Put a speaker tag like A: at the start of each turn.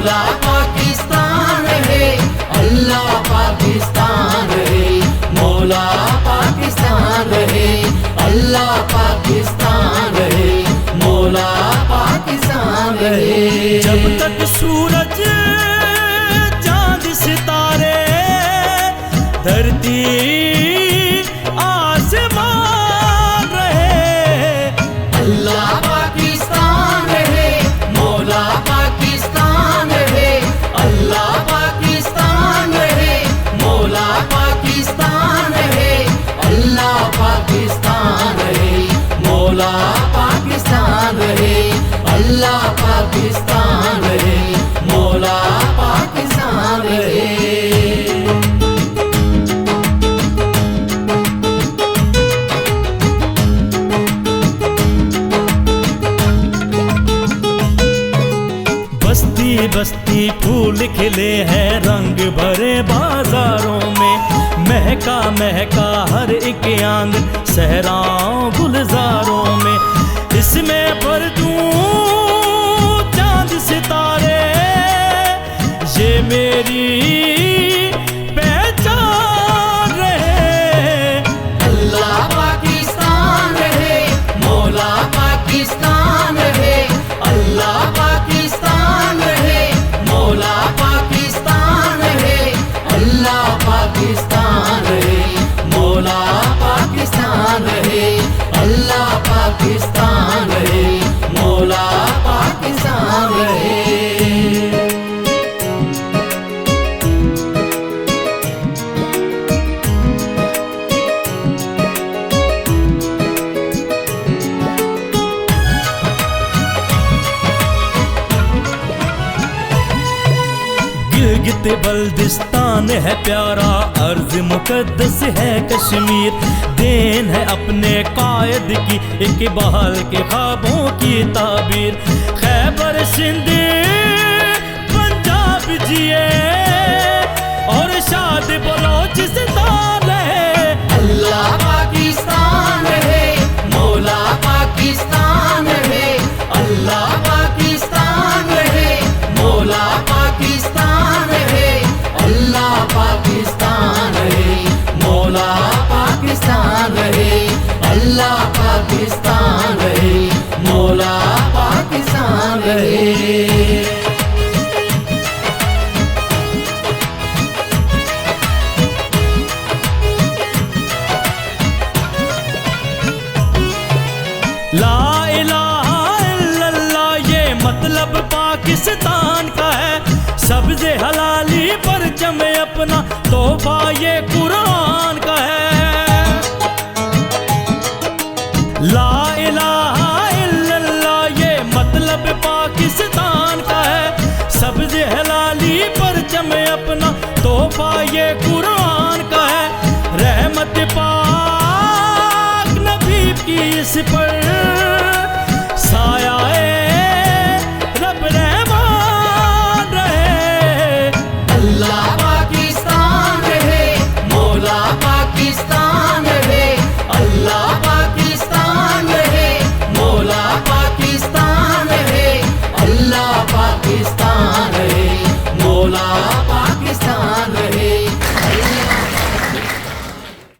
A: मौला पाकिस्तान है, अल्लाह पाकिस्तान है, मौला पाकिस्तान है, अल्लाह पाकिस्तान है, मौला पाकिस्तान है।
B: जब तक सूरज चांद सितारे धरती आसमान रहे,
A: अल्लाह पाकिस्तान है, मौला पाकिस्तान है, अल्लाह पाकिस्तान है, मौला पाकिस्तान है, अल्लाह पाकिस्तान है, मौला पाकिस्तान है, अल्लाह पाकिस्तान है, मौला पाकिस्तान है।
B: बस्ती बस्ती फूल खिले हैं रंग भरे बाजारों में, महका महका हर एक आंगन सहराओं गुलजारों में। इसमें भर दूं चांद सितारे, ये मेरी पहचान रहे।
A: अल्लाह पाकिस्तान है, मौला पाकिस्तान है, अल्लाह पाकिस्तान है, मौला पाकिस्तान है, अल्लाह पाकिस्तान है, मौला पाकिस्तान है, अल्लाह पाकिस्तान है, मौला पाकिस्तान है।
B: गिलगित बल्दिस्तान है प्यारा, अर्ज मुकद्दस है कश्मीर, देन है अपने कायद की इकबाल के ख्वाबों की ताबीर। खैबर सिंध पंजाब जिए और शाद बलोचिस्तान है,
A: अल्लाह पाकिस्तान है, मौला पाकिस्तान है, अल्लाह पाकिस्तान है, मौला पाकिस्तान है, अल्लाह पाकिस्तान है, मौला पाकिस्तान है, अल्लाह पाकिस्तान है, मौला पाकिस्तान है।
B: ला इलाहा इल्लल्लाह ये मतलब पाकिस्तान का है, सब्ज़े हलाली परचम अपना तोहफा ये कुरान का है। ला इलाहा इल्लल्लाह ये मतलब पाकिस्तान का है, सब्ज़े हलाली परचम अपना तोहफा ये कुरान का है। रहमत पाक नबी की इस पर साया रब रहमान रहे।
A: अल्लाह पाकिस्तान है, मौला पाकिस्तान है, अल्लाह पाकिस्तान है, मौला पाकिस्तान है, अल्लाह पाकिस्तान है, मौला